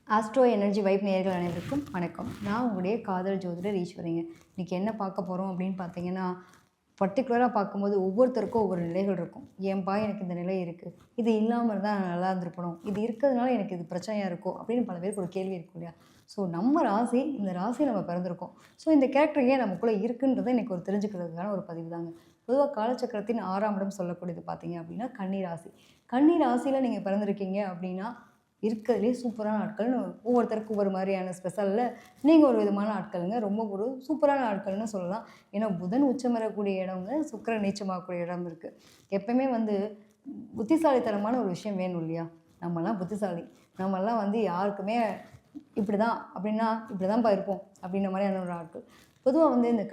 Astro energy vibe நேயர்கள் அனைவருக்கும் வணக்கம். நான் உங்களுடைய காதல் ஜோதிடர் ஈஸ்வரிங்க. இன்றைக்கி என்ன பார்க்க போகிறோம் அப்படின்னு பார்த்தீங்கன்னா, பர்டிகுலராக பார்க்கும்போது ஒவ்வொருத்தருக்கும் ஒவ்வொரு நிலைகள் இருக்கும். ஏன்பா எனக்கு இந்த நிலை இருக்குது, இது இல்லாமல் இருந்தால் நான் நல்லா இருந்திருக்கணும், இது இருக்கிறதுனால எனக்கு இது பிரச்சனையாக இருக்கும் அப்படின்னு பல பேருக்கு ஒரு கேள்வி இருக்கும் இல்லையா? ஸோ நம்ம ராசி, இந்த ராசி நம்ம பிறந்திருக்கோம். ஸோ இந்த கேரக்டர் ஏன் நமக்குள்ளே இருக்குன்றதை எனக்கு ஒரு தெரிஞ்சுக்கிறதுக்கான ஒரு பதிவு தாங்க. பொதுவாக காலச்சக்கரத்தின் 6ஆம் இடம் சொல்லக்கூடியது பார்த்தீங்க அப்படின்னா கன்னி ராசி. கன்னி ராசியில் நீங்கள் பிறந்திருக்கீங்க அப்படின்னா இருக்கிறதுலே சூப்பரான ஆட்கள்னு ஒவ்வொருத்தருக்கும் ஒவ்வொரு மாதிரியான ஸ்பெஷலில் நீங்கள் ஒரு விதமான ஆட்களுங்க. ரொம்ப ஒரு சூப்பரான ஆட்கள்னு சொல்லலாம். ஏன்னா புதன் உச்சம் வரக்கூடிய இடங்க, சுக்கிரன் நீச்சமாகக்கூடிய இடம் இருக்குது. எப்பவுமே புத்திசாலித்தனமான ஒரு விஷயம் வேணும் இல்லையா? நம்மலாம் புத்திசாலி. நம்மலாம் யாருக்குமே இப்படி தான் அப்படின்னா இப்படி தான்ப்பா இருப்போம் அப்படின்ற மாதிரியான ஒரு ஆட்கள். பொதுவாக இந்த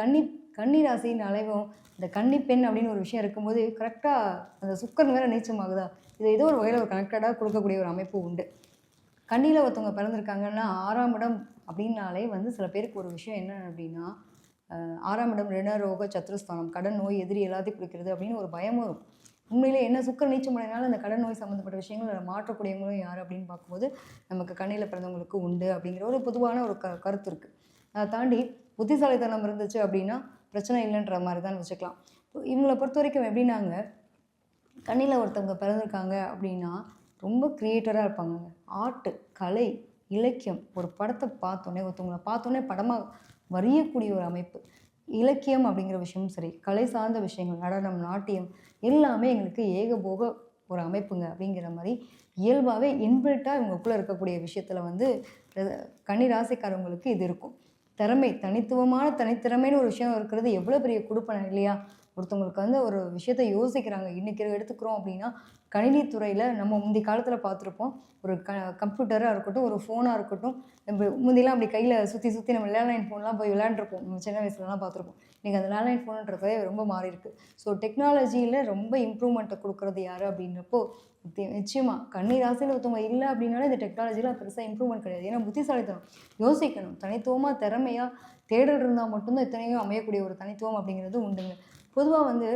கன்னி ராசியின் அலைவும் இந்த கன்னி பெண் அப்படின்னு ஒரு விஷயம் இருக்கும்போது கரெக்டாக அந்த சுக்கரன் வேறு நீச்சமாகுதா, இதை ஏதோ ஒரு வகையில் ஒரு கனெக்டடாக கொடுக்கக்கூடிய ஒரு அமைப்பு உண்டு. கண்ணியில் ஒருத்தவங்க பிறந்திருக்காங்கன்னா 6ஆம் இடம் அப்படின்னாலே சில பேருக்கு ஒரு விஷயம் என்ன அப்படின்னா, 6ஆம் இடம் ரிணரோக சத்ருஸ்தானம், கடன் நோய் எதிரி எல்லாத்தையும் குறிக்கிறது அப்படின்னு ஒரு பயமும் இருக்கும். உண்மையிலே என்ன சுக்கரன் நீச்சம் அடைனாலும் அந்த கடன் நோய் சம்மந்தப்பட்ட விஷயங்கள் மாற்றக்கூடியவங்களும் யார் அப்படின்னு பார்க்கும்போது நமக்கு கண்ணியில் பிறந்தவங்களுக்கு உண்டு அப்படிங்கிற ஒரு பொதுவான ஒரு கருத்து இருக்குது. அதை தாண்டி புத்திசாலித்தனம் இருந்துச்சு அப்படின்னா பிரச்சனை இல்லைன்ற மாதிரி தான் வச்சுக்கலாம். இவங்களை பொறுத்த வரைக்கும் எப்படின்னாங்க, கண்ணியில் ஒருத்தவங்க பிறந்திருக்காங்க அப்படின்னா ரொம்ப க்ரியேட்டராக இருப்பாங்க. ஆர்ட்டு, கலை, இலக்கியம், ஒரு படத்தை பார்த்தோன்னே ஒருத்தவங்களை பார்த்தோன்னே படமாக வரையக்கூடிய ஒரு அமைப்பு. இலக்கியம் அப்படிங்கிற விஷயமும் சரி, கலை சார்ந்த விஷயங்கள், நடனம், நாட்டியம் எல்லாமே எங்களுக்கு ஏகபோக ஒரு அமைப்புங்க அப்படிங்கிற மாதிரி இயல்பாகவே இன்பில்ட்டாக இவங்களுக்குள்ளே இருக்கக்கூடிய விஷயத்தில் கன்னி ராசிக்காரவங்களுக்கு இது இருக்கும். தனித்துவமான தனித்திறமைன்னு ஒரு விஷயம் இருக்கிறது எவ்வளோ பெரிய கொடுப்பனை இல்லையா? ஒருத்தவங்களுக்கு ஒரு விஷயத்தை யோசிக்கிறாங்க. இன்றைக்கி எடுத்துக்கிறோம் அப்படின்னா கணினித்துறையில் நம்ம முந்தைய காலத்தில் பார்த்துருப்போம். ஒரு கம்ப்யூட்டராக இருக்கட்டும், ஒரு ஃபோனாக இருக்கட்டும், நம்ம முந்திலாம் அப்படி கையில் சுற்றி நம்ம லேண்ட்லைன் ஃபோன்லாம் போய் விளையாண்டுருப்போம். நம்ம சின்ன வயசுலலாம் பார்த்துருப்போம். இன்றைக்கி அந்த லேண்ட்லைன் ஃபோனுன்றதே ரொம்ப மாறி இருக்குது. ஸோ டெக்னாலஜியில் ரொம்ப இம்ப்ரூவ்மெண்ட்டை கொடுக்குறது யார் அப்படின்றப்போ நிச்சயமாக கன்னி ராசியில் ஒருத்தவங்க இல்லை அப்படின்னாலே இந்த டெக்னாலஜியில் பெருசாக இம்ப்ரூவ்மெண்ட் கிடையாது. ஏன்னா புத்திசாலித்தனம், யோசிக்கணும், தனித்துவமாக திறமையாக தேடல் இருந்தால் மட்டும்தான் இத்தனையும் அமையக்கூடிய ஒரு தனித்துவம் அப்படிங்கிறது உண்டுங்க. பொதுவாக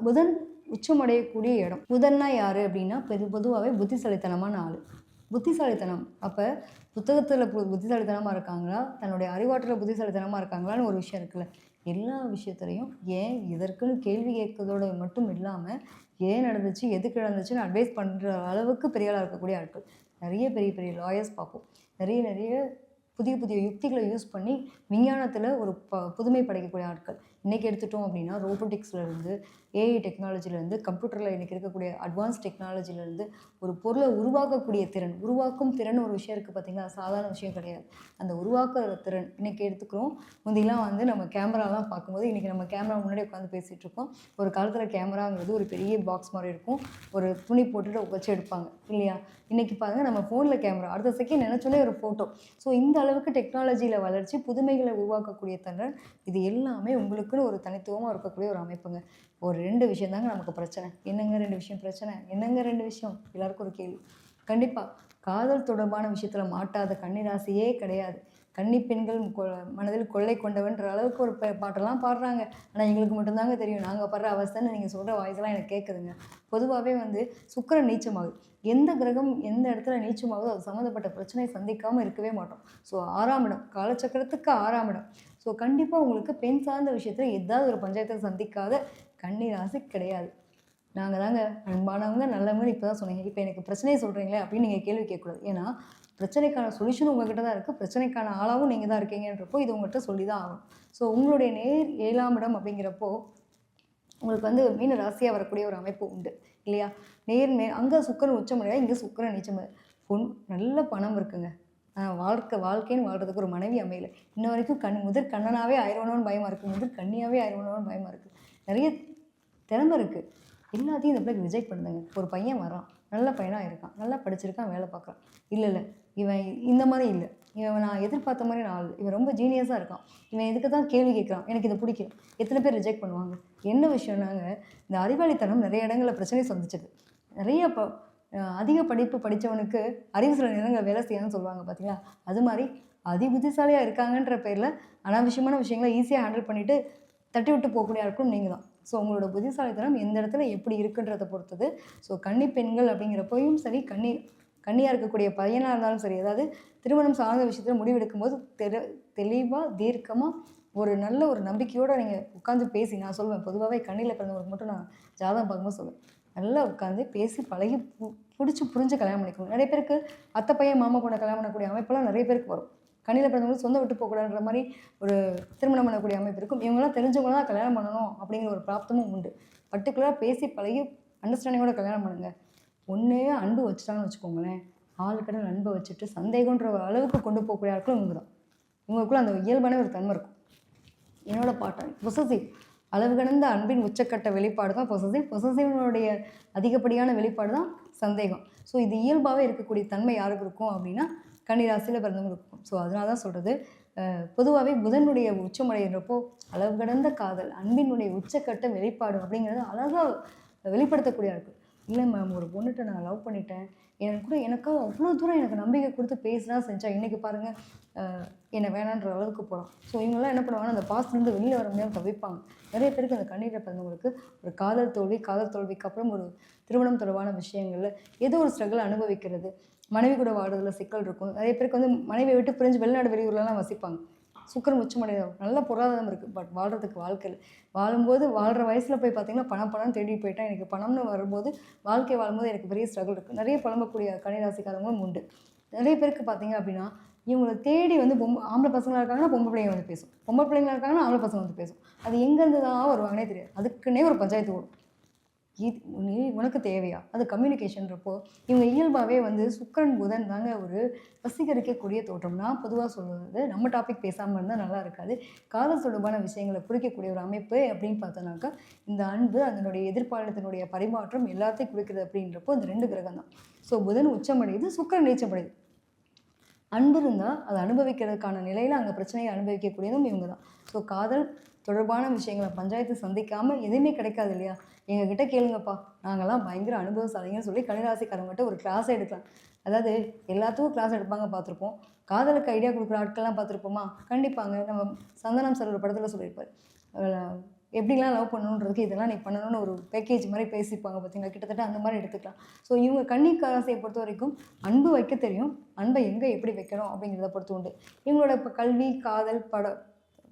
புதன் உச்சமடையக்கூடிய இடம். புதன்னா யார் அப்படின்னா பொதுவாகவே புத்திசாலித்தனமான ஆள். புத்திசாலித்தனம் அப்போ புத்தகத்தில் புத்திசாலித்தனமாக இருக்காங்களா, தன்னுடைய அறிவாற்றலில் புத்திசாலித்தனமாக இருக்காங்களான்னு ஒரு விஷயம் இருக்குல்ல. எல்லா விஷயத்துலையும் ஏன் இதற்குன்னு கேள்வி கேட்கறதோடு மட்டும் இல்லாமல் ஏன் நடந்துச்சு, எதுக்கு நடந்துச்சுன்னு அட்வைஸ் பண்ணுற அளவுக்கு பெரிய ஆளாக இருக்கக்கூடிய ஆட்கள். நிறைய பெரிய பெரிய லாயர்ஸ் பார்ப்போம். நிறைய புதிய புதிய யுக்திகளை யூஸ் பண்ணி விஞ்ஞானத்தில் ஒரு புதுமை படைக்கக்கூடிய ஆட்கள். இன்றைக்கி எடுத்துட்டோம் அப்படின்னா ரோபோட்டிக்ஸ்லேருந்து, ஏஐ டெக்னாலஜிலேருந்து, கம்ப்யூட்டரில் இன்றைக்கி இருக்கக்கூடிய அட்வான்ஸ் டெக்னாலஜிலேருந்து ஒரு பொருளை உருவாக்கக்கூடிய உருவாக்கும் திறன் ஒரு விஷயம் இருக்குது பார்த்திங்களா? சாதாரண விஷயம் கிடையாது. அந்த உருவாக்குற திறன் இன்றைக்கி எடுத்துக்கிறோம். முந்திலாம் நம்ம கேமராலாம் பார்க்கும்போது இன்றைக்கி நம்ம கேமரா முன்னாடி உட்காந்து பேசிகிட்டு இருக்கோம். ஒரு காலத்தில் கேமராங்கிறது ஒரு பெரிய பாக்ஸ் மாதிரி இருக்கும். ஒரு துணி போட்டுட்டு வச்சு எடுப்பாங்க இல்லையா? இன்றைக்கி பாருங்கள், நம்ம ஃபோனில் கேமரா, அடுத்த செகண்ட் நினச்சோன்னே ஒரு ஃபோட்டோ. ஸோ இந்த அளவுக்கு டெக்னாலஜியில் வளர்ச்சி, புதுமைகளை உருவாக்கக்கூடிய திறன், இது எல்லாமே உங்களுக்குன்னு ஒரு தனித்துவமாக இருக்கக்கூடிய ஒரு அமைப்புங்க. ஒரு 2 விஷயம் தாங்க நமக்கு பிரச்சனை. என்னங்க 2 விஷயம் பிரச்சனை? என்னங்க 2 விஷயம்? எல்லாருக்கும் ஒரு கேள்வி. கண்டிப்பாக காதல் தொடர்பான விஷயத்தில் மாட்டாத கன்னிராசியே கிடையாது. கன்னி பெண்கள் மனதில் கொள்ளை கொண்டவன்ற அளவுக்கு ஒரு பாட்டெல்லாம் பாடுறாங்க. ஆனால் எங்களுக்கு மட்டும்தாங்க தெரியும் நாங்கள் படுற அவஸ்தைன்னு நீங்கள் சொல்கிற வாய்ஸெல்லாம் எனக்கு கேட்குதுங்க. பொதுவாகவே சுக்கிரன் நீச்சமாகுது. எந்த கிரகம் எந்த இடத்துல நீச்சமாகுதோ அது சம்மந்தப்பட்ட பிரச்சனையை சந்திக்காமல் இருக்கவே மாட்டோம். ஸோ 6ஆம் இடம், காலச்சக்கரத்துக்கு 6ஆம் இடம். ஸோ கண்டிப்பாக உங்களுக்கு பெண் சார்ந்த விஷயத்தில் ஏதாவது ஒரு பஞ்சாயத்தை சந்திக்காத கன்னி ராசி கிடையாது. நாங்கள் தாங்க அன்பானவங்க, நல்லவங்க இப்போ தான் சொன்னீங்க. இப்போ எனக்கு பிரச்சனையை சொல்கிறீங்களே அப்படின்னு நீங்கள் கேள்வி கேட்கக்கூடாது. ஏன்னா பிரச்சனைக்கான சொல்யூஷன் உங்கள்கிட்ட தான் இருக்குது. பிரச்சனைக்கான ஆளாகவும் நீங்கள் தான் இருக்கீங்கன்றப்போ இது உங்கள்கிட்ட சொல்லி தான் ஆகும். ஸோ உங்களுடைய நேர் 7ஆம் இடம் அப்படிங்கிறப்போ உங்களுக்கு மீன ராசியாக வரக்கூடிய ஒரு அமைப்பு உண்டு இல்லையா? அங்கே சுக்கிரன் உச்சமடையா, இங்கே சுக்கிரன் நீச்சம். நல்ல பணம் இருக்குங்க. வாழ்க்கைன்னு வாழ்கிறதுக்கு ஒரு மனைவி அமையலை. இன்ன வரைக்கும் முதற் கண்ணனாகவே ஆயிரவனோன்னு பயமாக இருக்குது, முதற் கண்ணியாகவே ஆயிரவனோன்னு பயமாக இருக்குது. நிறைய திறமை இருக்குது, எல்லாத்தையும் இந்த பிள்ளைக்கு ரிஜெக்ட் பண்ணுதுங்க. ஒரு பையன் வரான், நல்ல பையனாக இருக்கான், நல்லா படிச்சிருக்கான், வேலை பார்க்குறான். இல்லை இவன் இந்த மாதிரி இல்லை, இவன் நான் எதிர்பார்த்த மாதிரி நான் இவன் ரொம்ப ஜீனியஸாக இருக்கான், இவன் இதுக்கு தான் கேள்வி கேட்குறான், எனக்கு இதை பிடிக்கல. எத்தனை பேர் ரிஜெக்ட் பண்ணுவாங்க? என்ன விஷயம்னாங்க, இந்த அறிவாளித்தனம் நிறைய இடங்களில் பிரச்சனையை சந்திச்சது. நிறைய அதிக படிப்பு படித்தவனுக்கு அறிவு சில நேரங்களில் வேலை செய்யணும்னு சொல்லுவாங்க பார்த்தீங்களா? அது மாதிரி புத்திசாலியாக இருக்காங்கன்ற பேரில் அனாவசியமான விஷயங்களை ஈஸியாக ஹேண்டில் பண்ணிவிட்டு தட்டி விட்டு போகக்கூடிய ஆட்களும் நீங்கள் தான். ஸோ உங்களோட புத்திசாலித்தனம் எந்த இடத்துல எப்படி இருக்குன்றதை பொறுத்தது. ஸோ கன்னி பெண்கள் அப்படிங்கிறப்பையும் சரி, கன்னியாக இருக்கக்கூடிய பையனாக இருந்தாலும் சரி, அதாவது திருமணம் சார்ந்த விஷயத்தில் முடிவெடுக்கும் போது தெளிவாக தீர்க்கமாக ஒரு நல்ல ஒரு நம்பிக்கையோடு நீங்கள் உட்காந்து பேசி, நான் சொல்வேன் பொதுவாகவே கண்ணியில் பிறந்தவங்களுக்கு மட்டும் நான் ஜாதகம் பார்க்கும்போது சொல்லுவேன், நல்லா உட்காந்து பேசி பழகி பிடிச்சி புரிஞ்சு கல்யாணம் பண்ணிக்கணும். நிறைய பேருக்கு அத்தை பையன் மாமா பொண்ணை கல்யாணம் பண்ணக்கூடிய அமைப்பெல்லாம் நிறைய பேருக்கு வரும். கண்ணியில் பிறந்தவங்களுக்கு சொந்த விட்டு போகக்கூடாதுன்ற மாதிரி ஒரு திருமணம் பண்ணக்கூடிய அமைப்பு இருக்கும். இவங்களாம் தெரிஞ்சவங்க தான் கல்யாணம் பண்ணணும் அப்படிங்கிற ஒரு பிராப்தமும் உண்டு. பர்டிகுலராக பேசி பழகி அண்டர்ஸ்டாண்டிங்கோட கல்யாணம் பண்ணுங்கள். ஒன்றே அன்பு வச்சுட்டாங்கன்னு வச்சுக்கோங்களேன், ஆளுக்கடல் அன்பை வச்சுட்டு சந்தேகன்ற அளவுக்கு கொண்டு போகக்கூடிய ஆட்களும் இவங்க தான். இவங்களுக்குள்ள அந்த இயல்பான ஒரு தன்மை இருக்கும். என்னோட பாட்டன் பொசசிவ், அளவு கடந்த அன்பின் உச்சக்கட்ட வெளிப்பாடு தான் பொசசிவ். பொசசிவனுடைய அதிகப்படியான வெளிப்பாடு தான் சந்தேகம். ஸோ இது இயல்பாகவே இருக்கக்கூடிய தன்மை யாருக்கு இருக்கும் அப்படின்னா கன்னிராசியில் பிறந்தவங்க இருக்கும். ஸோ அதனால தான் சொல்கிறது, பொதுவாகவே புதனுடைய உச்சமடைகிறப்போ அளவு கடந்த காதல் அன்பினுடைய உச்சக்கட்ட வெளிப்பாடு அப்படிங்கிறது அழகாக வெளிப்படுத்தக்கூடிய இருக்குது. இல்லை மேம், ஒரு பொண்ணுகிட்ட நான் லவ் பண்ணிட்டேன், எனக்காக அவ்வளோ தூரம் எனக்கு நம்பிக்கை கொடுத்து பேசினா செஞ்சா இன்றைக்கி பாருங்கள் என்னை வேணான்ற அளவுக்கு போகலாம். ஸோ இவங்கெல்லாம் என்ன பண்ணுவாங்கன்னா அந்த பாஸ்ட்லேருந்து வெளியில் வர முடியாமல் தவிப்பாங்க. நிறைய பேருக்கு அந்த கண்ணீரில் பிறந்தவங்களுக்கு ஒரு காதல் தோல்விக்கு அப்புறம் ஒரு திருமணம் தொடர்பான விஷயங்களில் ஏதோ ஒரு ஸ்ட்ரகிள் அனுபவிக்கிறது, மனைவி கூட வாடுறதுல சிக்கல் இருக்கும். நிறைய பேருக்கு வந்து மனைவியை விட்டு பிரிஞ்சு வெளிநாடு வெளியூர்லலாம் வசிப்பாங்க. சுக்கரன் உச்சமடைய நல்ல பொருளாதாரம் இருக்குது, பட் வாழ்கிறதுக்கு வாழ்க்கையில் வாழும்போது வாழ்கிற வயசில் போய் பார்த்திங்கன்னா பணம் தேடி போயிட்டேன், எனக்கு பணம்னு வரும்போது வாழ்க்கை வாழும்போது எனக்கு பெரிய ஸ்ட்ரகிள் இருக்குது. நிறைய புலம்பக்கூடிய கன்னிராசிக்காரங்களும் உண்டு. நிறைய பேருக்கு பார்த்திங்க அப்படின்னா இவங்களை தேடி வந்து ஆம்பளை பசங்களாக இருக்காங்கன்னா பொம்பளை பிள்ளைங்க வந்து பேசும், பொம்பளை பிள்ளைங்களாக இருக்காங்கன்னா ஆம்பளை பசங்க வந்து பேசும். அது எங்கேருந்து தான் வருவாங்கன்னே தெரியாது. அதுக்குன்னே ஒரு பஞ்சாயத்து ஓடும். நீ உனக்கு தேவையா? அது கம்யூனிகேஷன்றப்போ இவங்க இயல்பாகவே வந்து சுக்கிரன் புதன் தாங்க ஒரு வசீகரிக்கக்கூடிய தோற்றம். நான் பொதுவாக சொல்லுவது, நம்ம டாபிக் பேசாமல் இருந்தால் நல்லா இருக்காது. காதல் தொடர்பான விஷயங்களை குறிக்கக்கூடிய ஒரு அமைப்பு அப்படின்னு பார்த்தோன்னாக்கா இந்த அன்பு, அதனுடைய எதிர்பாலத்தினுடைய பரிமாற்றம் எல்லாத்தையும் குறிக்கிறது அப்படின்றப்போ இந்த 2 கிரகம் தான். ஸோ புதன் உச்சமடையுது, சுக்கிரன் நீச்சமடையுது. அன்பு இருந்தால் அதை அனுபவிக்கிறதுக்கான நிலையில் அங்கே பிரச்சனையை அனுபவிக்கக்கூடியதும் இவங்க தான். ஸோ காதல் தொடர்பான விஷயங்களை பஞ்சாயத்து சந்திக்காமல் எதுவுமே கிடைக்காது இல்லையா? எங்ககிட்ட கேளுங்கப்பா, நாங்கள்லாம் பயங்கர அனுபவசாலிங்கன்னு சொல்லி கன்னிராசிக்காரங்கிட்ட ஒரு கிளாஸ் எடுக்கலாம். அதாவது எல்லாத்துக்கும் கிளாஸ் எடுப்பாங்க பார்த்துருப்போம், காதலுக்கு ஐடியா கொடுக்குற ஆட்கள்லாம் பார்த்துருப்போமா? கண்டிப்பாங்க. நம்ம சந்தனம் சார் ஒரு படத்தில் சொல்லியிருப்பார், எப்படிலாம் லவ் பண்ணணுன்றதுக்கு இதெல்லாம் நீ பண்ணணும்னு ஒரு பேக்கேஜ் மாதிரி பேசியிருப்பாங்க பார்த்தீங்களா? கிட்டத்தட்ட அந்த மாதிரி எடுத்துக்கலாம். ஸோ இவங்க கன்னிராசியை பொறுத்த வரைக்கும் அன்பு வைக்க தெரியும், அன்பை எங்கே எப்படி வைக்கணும் அப்படிங்கிறத பொறுத்து உண்டு. இவங்களோட இப்போ கல்வி, காதல்,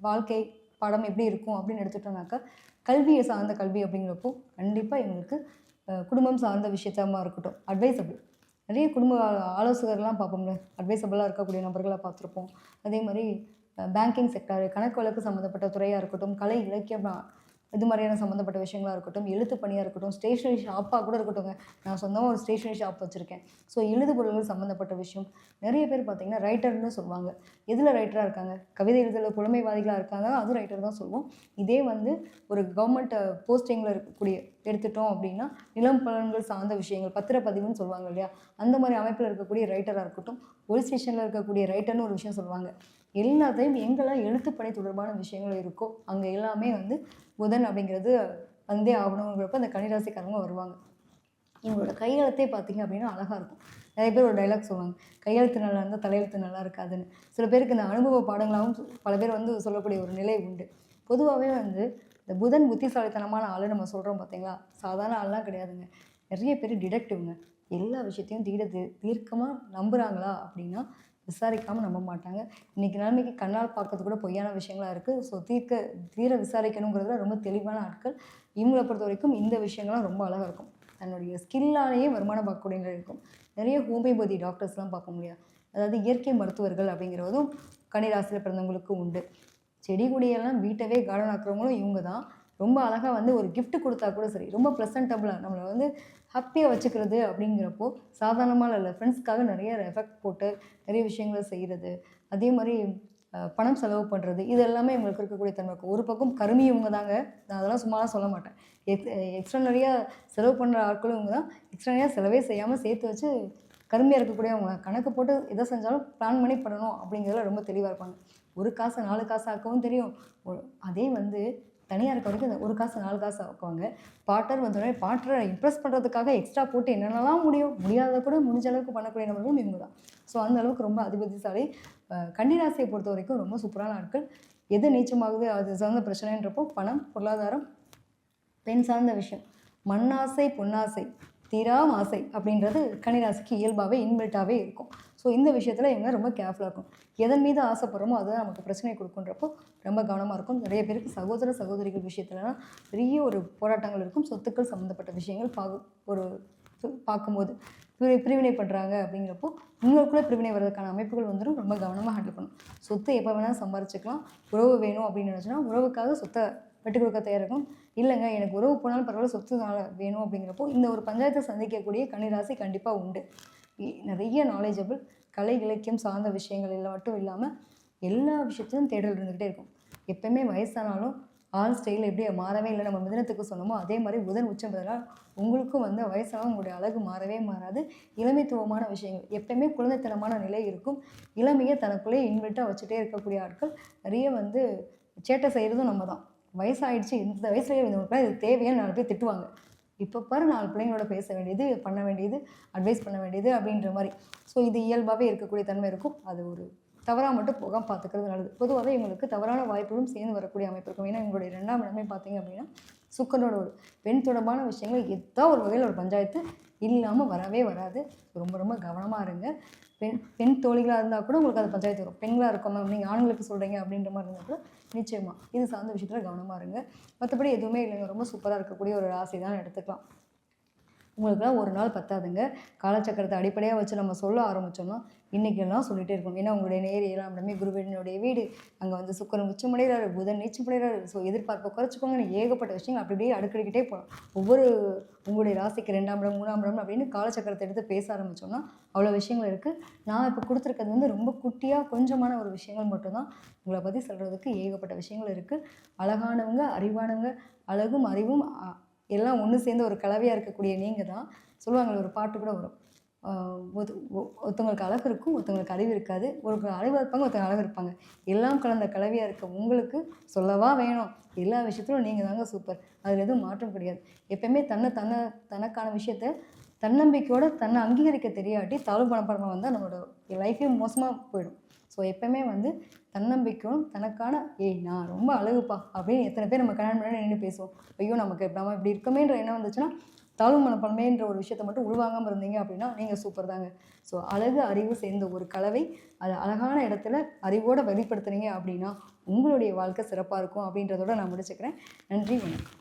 வாழ்க்கை படம் எப்படி இருக்கும் அப்படின்னு எடுத்துட்டோம்னாக்கா, கல்வியை சார்ந்த கல்வி அப்படிங்கிறப்போ கண்டிப்பாக இவங்களுக்கு குடும்பம் சார்ந்த விஷயத்தமாக இருக்கட்டும் அட்வைசபிள். நிறைய குடும்ப ஆலோசகர்லாம் பார்ப்போம்ல, அட்வைசபிளாக இருக்கக்கூடிய நபர்களாக பார்த்துருப்போம். அதே மாதிரி பேங்கிங் செக்டார், கணக்கு வழக்கு சம்மந்தப்பட்ட துறையாக இருக்கட்டும், கலை இலக்கியம் இது மாதிரியான சம்மந்தப்பட்ட விஷயங்களாக இருக்கட்டும், எழுத்து பணியாக இருக்கட்டும், ஸ்டேஷ்னரி ஷாப்பாக கூட இருக்கட்டும்ங்க. நான் சொந்தமாக ஒரு ஸ்டேஷ்னரி ஷாப் வச்சுருக்கேன். ஸோ எழுது பொருள்கள் சம்மந்தப்பட்ட விஷயம். நிறைய பேர் பார்த்திங்கன்னா ரைட்டர்னு சொல்லுவாங்க. எதில் ரைட்டராக இருக்காங்க? கவிதை எழுதுல புலமைவாதிகளாக இருக்காங்க, அதுவும் ரைட்டர் தான் சொல்லுவோம். இதே வந்து ஒரு கவர்மெண்ட் போஸ்டிங்கில் இருக்கக்கூடிய எடுத்துட்டோம் அப்படின்னா நிலம் பலன்கள் சார்ந்த விஷயங்கள், பத்திரப்பதிவுன்னு சொல்லுவாங்க இல்லையா? அந்த மாதிரி அமைப்பில் இருக்கக்கூடிய ரைட்டராக இருக்கட்டும், போலீஸ் ஸ்டேஷனில் இருக்கக்கூடிய ரைட்டர்னு ஒரு விஷயம் சொல்லுவாங்க. எல்லாத்தையும் எங்கெல்லாம் எழுத்துப்பணி தொடர்பான விஷயங்கள் இருக்கோ அங்கே எல்லாமே வந்து புதன் அப்படிங்கிறது வந்தே ஆகணுங்கிறப்ப அந்த கன்னிராசிக்காரங்க வருவாங்க. இவங்களோட கையெழுத்தே பார்த்திங்க அப்படின்னா அழகாக இருக்கும். நிறைய பேர் ஒரு டைலாக் சொல்லுவாங்க, கையெழுத்து நல்லா இருந்தால் தலையெழுத்து நல்லா இருக்காதுன்னு. சில பேருக்கு இந்த அனுபவ பாடங்களாகவும் பல பேர் வந்து சொல்லக்கூடிய ஒரு நிலை உண்டு. பொதுவாகவே வந்து இந்த புதன் புத்திசாலித்தனமான ஆள் நம்ம சொல்கிறோம் பார்த்தீங்களா, சாதாரண ஆள்லாம் கிடையாதுங்க. நிறைய பேர் டிடெக்டிவ்ங்க. எல்லா விஷயத்தையும் தீர்க்கமாக நம்புகிறாங்களா அப்படின்னா விசாரிக்காமல் நம்ப மாட்டாங்க. இன்றைக்கி நிலைமைக்கு கண்ணால் பார்க்கறது கூட பொய்யான விஷயங்களாக இருக்குது. ஸோ தீர விசாரிக்கணுங்கிறதுல ரொம்ப தெளிவான ஆட்கள். இவங்களை பொறுத்த வரைக்கும் இந்த விஷயங்கள்லாம் ரொம்ப அழகாக இருக்கும். தன்னுடைய ஸ்கில்லாலேயே வருமானம் பார்க்கக்கூடிய நிலை இருக்கும். நிறைய ஹோமியோபதி டாக்டர்ஸ்லாம் பார்க்க முடியாது. அதாவது இயற்கை மருத்துவர்கள் அப்படிங்கிறதும் கன்னிராசியில் பிறந்தவங்களுக்கு உண்டு. செடி கொடியெல்லாம் வீட்டவே கார்டன் ஆக்குறவங்களும் இவங்க தான். ரொம்ப அழகாக வந்து ஒரு கிஃப்ட் கொடுத்தா கூட சரி, ரொம்ப ப்ளசன்டபுளாக நம்மளை வந்து ஹாப்பியாக வச்சுக்கிறது அப்படிங்கிறப்போ சாதாரணமாக இல்லை. ஃப்ரெண்ட்ஸ்க்காக நிறைய எஃபெக்ட் போட்டு நிறைய விஷயங்களை செய்கிறது, அதே மாதிரி பணம் செலவு பண்ணுறது, இது எல்லாமே இவங்களுக்கு இருக்கக்கூடிய தன்மை இருக்கும். ஒரு பக்கம் கருமி இவங்க தாங்க, நான் அதெல்லாம் சும்மாலாம் சொல்ல மாட்டேன். எக்ஸ்ட்ரா நிறையா செலவு பண்ணுற ஆட்களும் இவங்க தான். எக்ஸ்ட்ரா நிறையா செலவே செய்யாமல் சேர்த்து வச்சு கருமையாக இருக்கக்கூடியவங்க. கணக்கு போட்டு எதை செஞ்சாலும் பிளான் பண்ணி பண்ணணும் அப்படிங்கிறதுல ரொம்ப தெளிவாக இருப்பாங்க. ஒரு காசை 4 காசு ஆக்கவும் தெரியும். அதே வந்து தனியாக இருக்க வரைக்கும் ஒரு காசு 4 காசு ஆக்குவாங்க. பாட்டர் வந்தோடனே பாட்டரை இம்ப்ரெஸ் பண்ணுறதுக்காக எக்ஸ்ட்ரா போட்டு என்னென்னலாம் முடியாததை கூட முடிஞ்ச அளவுக்கு பண்ணக்கூடிய நபர்களும் இவங்க தான். ஸோ அந்த அளவுக்கு ரொம்ப அதிபதிசாலி. கன்னிராசியை பொறுத்த வரைக்கும் ரொம்ப சூப்பரான ஆட்கள். எது நீச்சமாகுது அது சார்ந்த பிரச்சனைன்றப்போ பணம், பொருளாதாரம், பெண் சார்ந்த விஷயம், மண்ணாசை பொன்னாசை தீராம ஆசை அப்படின்றது கன்னிராசிக்கு இயல்பாகவே இன்பில்ட்டாகவே இருக்கும். ஸோ இந்த விஷயத்தில் இவங்க ரொம்ப கேர்ஃபுல்லாக இருக்கும். எதன் மீது ஆசைப்படுறோமோ அதுதான் நமக்கு பிரச்சனை கொடுக்குன்றப்போ ரொம்ப கவனமாக இருக்கும். நிறைய பேருக்கு சகோதர சகோதரிகள் விஷயத்துலலாம் பெரிய ஒரு போராட்டங்கள் இருக்கும். சொத்துக்கள் சம்மந்தப்பட்ட விஷயங்கள் ஒரு பார்க்கும்போது பிரிவினை பண்ணுறாங்க அப்படிங்கிறப்போ உங்களுக்குள்ளே பிரிவினை வர்றதுக்கான அமைப்புகள் வந்துடும். ரொம்ப கவனமாக ஹேண்டில் பண்ணணும். சொத்து எப்போ வேணாலும் சம்பாரிச்சுக்கலாம். உறவு வேணும் அப்படின்னு நினச்சோன்னா உறவுக்காக சொத்தை விட்டு கொடுக்க தயாராக இருக்கும். இல்லைங்க எனக்கு உறவு போனாலும் பரவாயில்ல சொத்து வேணும் அப்படிங்கிறப்போ இந்த ஒரு பஞ்சாயத்தை சந்திக்கக்கூடிய கன்னிராசி கண்டிப்பாக உண்டு. நிறைய நாலேஜபிள் கலை இலக்கியம் சார்ந்த விஷயங்கள் எல்லாம் மட்டும் இல்லாமல் எல்லா விஷயத்திலும் தேடல் இருந்துக்கிட்டே இருக்கும். எப்பயுமே வயசானாலும் ஆள் ஸ்டைல் எப்படி மாறவே இல்லை, நம்ம மிதனத்துக்கு சொன்னோமோ அதே மாதிரி புதன் உச்சம் பெறலாம். உங்களுக்கும் வந்து வயசானாலும் உங்களுடைய அழகு மாறவே மாறாது. இளமைத்துவமான விஷயங்கள் எப்பயுமே குழந்தைத்தனமான நிலை இருக்கும். இளமையை தனக்குள்ளே இன்வெர்ட்டாக வச்சுட்டே இருக்கக்கூடிய ஆட்கள் நிறைய வந்து சேட்டை செய்கிறதும் நம்ம தான். வயசாகிடுச்சு இந்த வயசுலேயே இருந்தவங்களுக்குலாம் இது தேவையான 4 பேர் திட்டுவாங்க. இப்போ பாரு 4 பிள்ளைங்களோட பேச வேண்டியது, பண்ண வேண்டியது, அட்வைஸ் பண்ண வேண்டியது அப்படின்ற மாதிரி. ஸோ இது இயல்பாகவே இருக்கக்கூடிய தன்மை இருக்கும். அது ஒரு தவறாக மட்டும் போகாமல் பார்த்துக்கிறது நல்லது. பொதுவாகவே இவங்களுக்கு தவறான வாய்ப்புகளும் சேர்ந்து வரக்கூடிய அமைப்பு இருக்கும். ஏன்னா இவங்களுடைய 2ஆம் இடமே பார்த்தீங்க அப்படின்னா சுக்கரனோட ஒரு பெண் தொடர்பான விஷயங்கள் ஏதோ ஒரு வகையில் ஒரு பஞ்சாயத்து இல்லாமல் வரவே வராது. ரொம்ப ரொம்ப கவனமாக இருங்க. பெண் தோழிகளாக இருந்தால் கூட உங்களுக்கு அது பஞ்சாயத்து வரும். பெண்களாக இருக்கோம் மேம் நீங்கள் ஆண்களுக்கு சொல்கிறீங்க அப்படின்ற மாதிரி இருந்தால் கூட நிச்சயமாக இது சார்ந்த விஷயத்தில் கவனமாக இருங்க. மற்றபடி எதுவுமே இல்லைங்க. ரொம்ப சூப்பராக இருக்கக்கூடிய ஒரு ராசி தான் எடுத்துக்கலாம். உங்களுக்குலாம் ஒரு நாள் பத்தாதுங்க. காலச்சக்கரத்தை அடிப்படையாக வச்சு நம்ம சொல்ல ஆரம்பித்தோம்னா இன்றைக்கெல்லாம் சொல்லிகிட்டே இருக்கணும். ஏன்னா உங்களுடைய நேர் 7ஆம் இடமே குருவினுடைய வீடு. அங்கே வந்து சுக்கிரன் உச்சமடைகிறாரு, புதன் நீச்சமடைகிறாரு. ஸோ எதிர்பார்ப்பை குறைச்சிக்கோங்கன்னு ஏகப்பட்ட விஷயங்கள் அப்படி அப்படியே அடுக்கடிக்கிட்டே போகலாம். ஒவ்வொரு உங்களுடைய ராசிக்கு 2ஆம் இடம் 3ஆம் இடம் அப்படின்னு காலச்சக்கரத்தை எடுத்து பேச ஆரம்பித்தோம்னா அவ்வளோ விஷயங்கள் இருக்குது. நான் இப்போ கொடுத்துருக்கிறது வந்து ரொம்ப குட்டியாக கொஞ்சமான ஒரு விஷயங்கள் மட்டும்தான். உங்களை பற்றி சொல்கிறதுக்கு ஏகப்பட்ட விஷயங்கள் இருக்குது. அழகானவங்க, அறிவானவங்க, அழகும் அறிவும் எல்லாம் ஒன்று சேர்ந்து ஒரு கலவையாக இருக்கக்கூடிய நீங்கள் தான். சொல்லுவாங்க ஒரு பாட்டு கூட வரும். ஒருத்தவங்களுக்கு அழகு இருக்கும், ஒருத்தவங்களுக்கு அறிவு இருக்காது. ஒருத்தவங்க அறிவாக இருப்பாங்க, ஒருத்தவங்க அழகு இருப்பாங்க. எல்லாம் கலந்த கலவையாக இருக்க உங்களுக்கு சொல்லவா வேணும்? எல்லா விஷயத்திலும் நீங்கள் தாங்க சூப்பர். அதில் எதுவும் மாற்றம் கிடையாது. எப்பயுமே தனக்கான விஷயத்த தன்னம்பிக்கையோட தன்னை அங்கீகரிக்க தெரியாட்டி தாழ்வு மனப்பான்மை வந்தால் நம்மளோட லைஃபே மோசமாக போயிடும். ஸோ எப்பயுமே வந்து தன்னம்பிக்கையும் தனக்கான நான் ரொம்ப அழகுப்பா அப்படின்னு எத்தனை பேர் நம்ம கல்யாணம் பண்ணி நின்று பேசுவோம். ஐயோ நமக்கு நம்ம இப்படி இருக்கமேன்ற எண்ணம் வந்துச்சுன்னா தாழ்வு மனப்பான்மைன்ற ஒரு விஷயத்தை மட்டும் உள்வாங்காமல் இருந்தீங்க அப்படின்னா நீங்கள் சூப்பர் தாங்க. ஸோ அழகு அறிவு சேர்ந்த ஒரு கலவை, அது அழகான இடத்துல அறிவோடு வெளிப்படுத்துனீங்க அப்படின்னா உங்களுடைய வாழ்க்கை சிறப்பாக இருக்கும் அப்படின்றதோட நான் முடிச்சுக்கிறேன். நன்றி, வணக்கம்.